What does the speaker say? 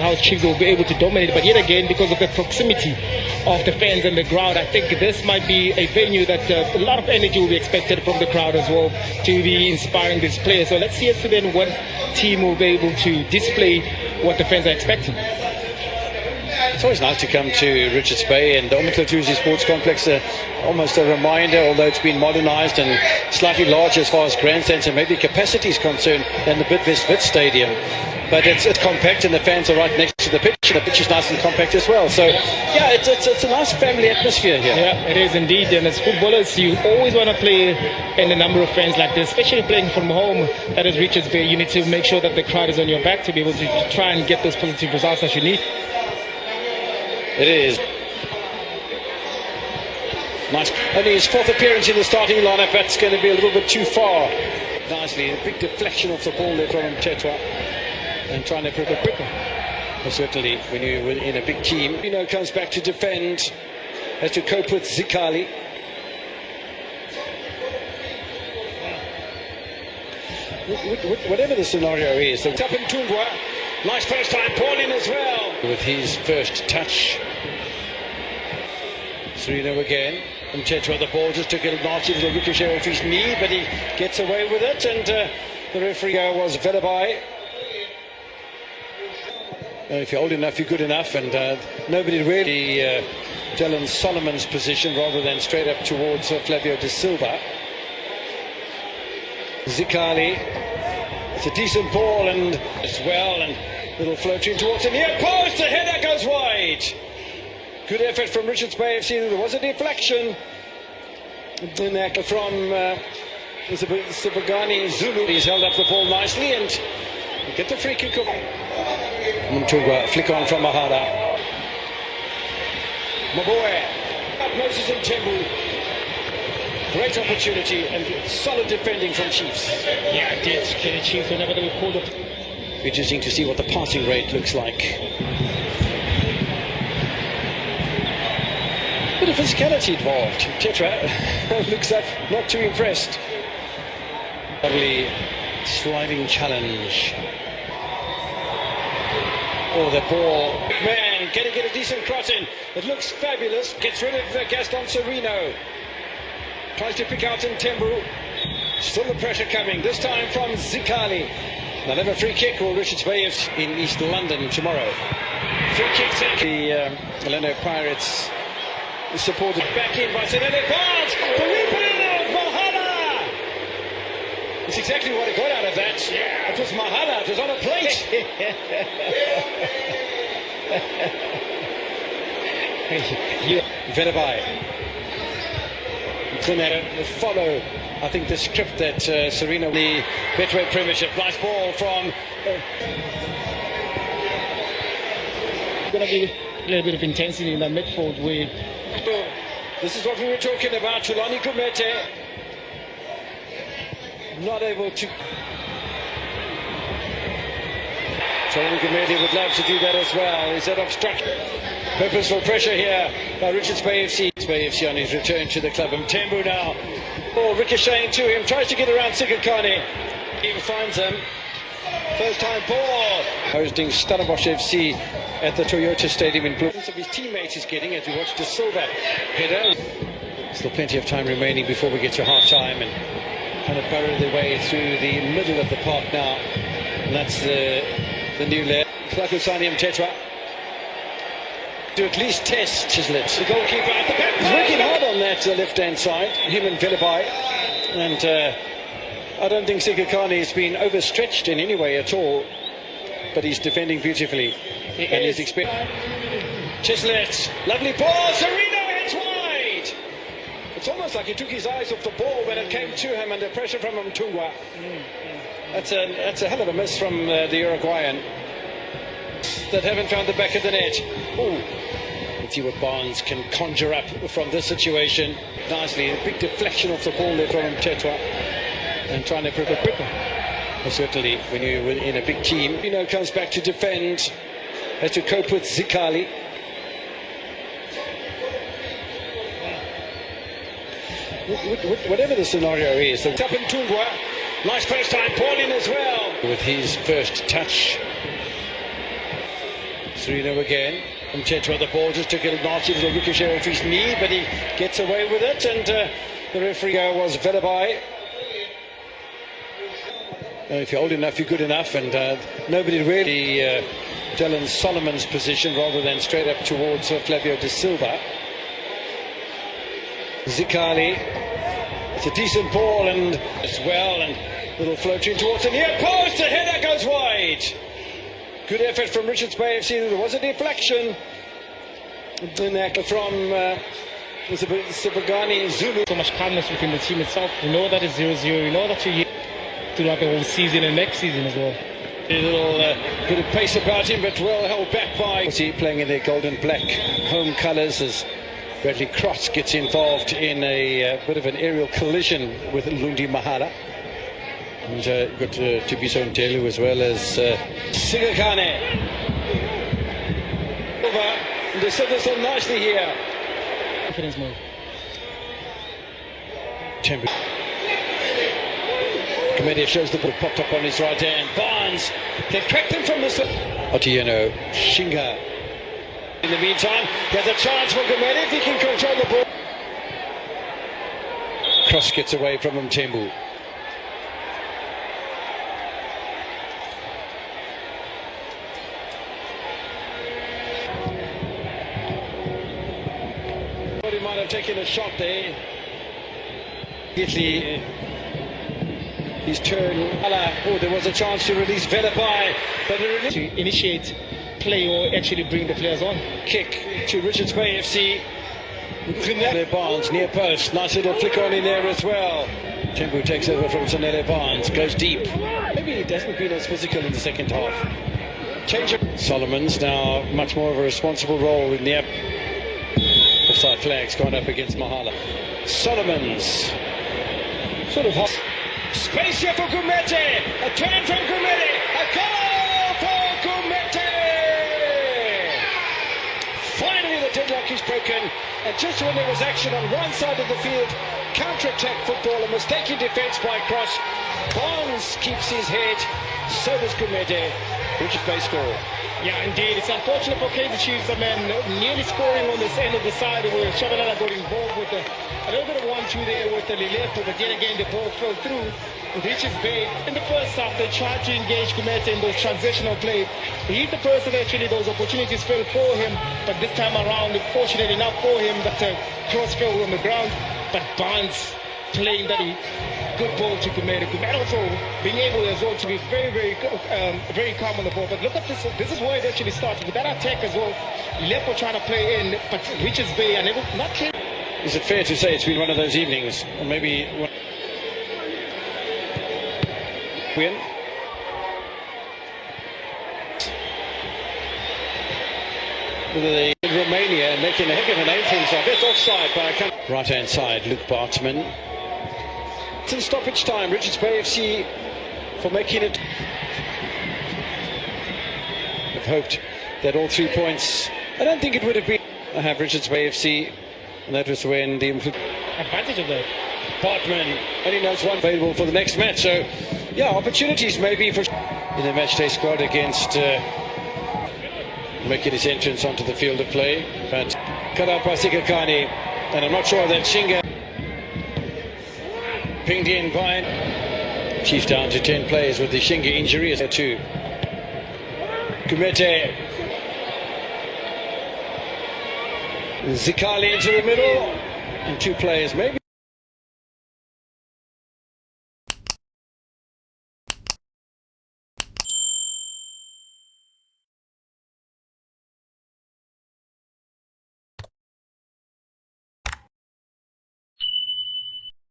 how Chiefs will be able to dominate, but yet again, because of the proximity of the fans and the crowd, I think this might be a venue that a lot of energy will be expected from the crowd as well to be inspiring this player. So let's see as to then what team will be able to display what the fans are expecting. It's always nice to come to Richards Bay and the Amakhosi Sports Complex, almost a reminder, although it's been modernised and slightly larger as far as grandstands and maybe capacity is concerned than the Betway Stadium. But it's compact and the fans are right next to the pitch, and the pitch is nice and compact as well. So, yeah, it's a nice family atmosphere here. Yeah, it is indeed. And as footballers, you always want to play in a number of fans like this, especially playing from home. That is Richards Bay. You need to make sure that the crowd is on your back to be able to try and get those positive results that you need. It is. Nice. Only his fourth appearance in the starting lineup. That's going to be a little bit too far. Nicely. A big deflection off the ball there from Tetwa. And trying to prove it quicker. But certainly, when you're in a big team, comes back to defend. Has to cope with Zikali. Whatever the scenario is. Up in Tungwa. Nice first time ball in as well. With his first touch. 3-0 again. And Tetwa, the ball just took a nasty little ricochet off his knee, but he gets away with it. And the referee was Velabai. If you're old enough, you're good enough. And nobody really Dylan Solomon's position rather than straight up towards Flavio de Silva. Zikali. It's a decent ball and as well, and little floating towards the near post. The header goes wide. Good effort from Richards Bay FC. There was a deflection from Sibagani Zulu. He's held up the ball nicely and get the free kick. Mtungwa flick on from Mahara. Maboe. Moses and Tembu. Great opportunity and solid defending from Chiefs. Yeah, it did. Kaizer Chiefs, whenever they were called up. Interesting to see what the passing rate looks like. Bit of physicality involved. Tetra looks up, not too impressed. Lovely sliding challenge. Oh, the ball. Man, can he get a decent cross in? It looks fabulous. Gets rid of Gaston Sereno. Tries to pick out Ntembu. Still the pressure coming. This time from Zikali. They'll have a free kick or Richards Bay in East London tomorrow. Free kick taken. The Orlando Pirates supported back in by Senele Barnes. The rebound! Mahala! It's exactly what he got out of that. Yeah. It was Mahala. It was on a plate. Velabai. Follow, I think, the script that Serena, the Betway Premiership. Nice ball from. Going to be a little bit of intensity in that midfield. This is what we were talking about. Tulani Kumete not able to. Tulani Kumete would love to do that as well. Is that obstruction? Purposeful pressure here by Richards Bay FC. Bay FC on his return to the club. Mtembu now. Ball ricocheting to him. Tries to get around Sikakane. He finds him. First time ball. Hosting Stellenbosch FC at the Toyota Stadium in Blue. Of his teammates is getting as we watch the Silva header. Still plenty of time remaining before we get to half time and kind of burrow their way through the middle of the park now. And that's the new layer. Flakusani Mtetwa. To at least test Chislett. The goalkeeper at the back. He's working hard on that left-hand side, him and Velabai. And I don't think Sikakane has been overstretched in any way at all. But he's defending beautifully. And he's expecting. Chislett, lovely ball. Sereno hits wide. It's almost like he took his eyes off the ball when it came to him under pressure from Mtungwa. That's a hell of a miss from the Uruguayan. That haven't found the back of the net. Ooh. Let's see what Barnes can conjure up from this situation. Nicely, a big deflection off the ball there from Tetwa. And trying to prove it quicker. But certainly, when you're in a big team, comes back to defend. Has to cope with Zikali. Whatever the scenario is. Up in Tungwa. Nice first time ball in as well. With his first touch. Serino again. From Chetwa, the ball just took a nasty little ricochet off his knee, but he gets away with it, and the referee was Velabai. If you're old enough, you're good enough, and nobody really Dylan Solomon's position rather than straight up towards Flavio de Silva. Zikali, it's a decent ball and as well, and little floating towards the near post, the header goes wide. Good effort from Richards Bay FC. There was a deflection from Sibagani Zulu. So much calmness within the team itself. We know that it's 0-0. We know that you throughout the whole season and next season as well. A little bit of pace about him, but well held back by playing in their gold and black home colours as Bradley Cross gets involved in a bit of an aerial collision with Lundi Mahala. And you've got Tubiso Ntelu as well as Sigakane. Over. And they set this up nicely here. Confidence mode. Comedia shows the ball popped up on his right hand. Barnes, they cracked him from the slip. Otieno, Shinga. In the meantime, there's a chance for Comedia if he can control the ball. Cross gets away from him, Tembu. He might have taken a shot there. His turn. Oh, there was a chance to release Velabai, but to initiate play or actually bring the players on. Kick to Richards Bay FC. Barnes near post. Nice little flick on in there as well. Tembu takes over from Sanele Barnes. Goes deep. Maybe he hasn't been as physical in the second half. Change of Solomon's now much more of a responsible role in the offside flags gone up against Mahala. Solomon's sort of hot. Space here for Gumete. A turn from Gumete. A goal for Gumete. Finally, the deadlock is broken. And just when there was action on one side of the field, counter-attack football, a mistaken defence by Cross. Barnes keeps his head. So does Gumete. Richard Bay score. Yeah, indeed. It's unfortunate for Kaizer Chiefs, nearly scoring on this end of the side where Shabalala got involved with a little bit of 1-2 there with the Lilepo, but then again the ball fell through with Richards Bay. In the first half, they tried to engage Kumete in those transitional plays. He's the person actually those opportunities fell for him, but this time around, fortunate enough for him that cross fell on the ground, but Barnes playing that good ball to Kumete. Kumete also being able as well to be very, very calm on the ball. But look at this. This is where it actually starts with that attack as well. Lepo trying to play in, but Richards Bay are not clear. Is it fair to say it's been one of those evenings, or maybe win? In Romania making a heck of a name for himself. It's offside by a right hand side. Luke Bartman. It's in stoppage time. Richards Bay FC for making it. I've hoped that all 3 points. I don't think it would have been. I have Richards Bay FC, and that was when the advantage of that. Bartman only knows one available for the next match. So, yeah, opportunities maybe for in the matchday squad against making his entrance onto the field of play. But cut out by Sikakani, and I'm not sure that Shinga. Pinged in by Chiefs down to 10 players with the Shinga injury. Is there too. Kumete. Zikali into the middle. And 2 players maybe.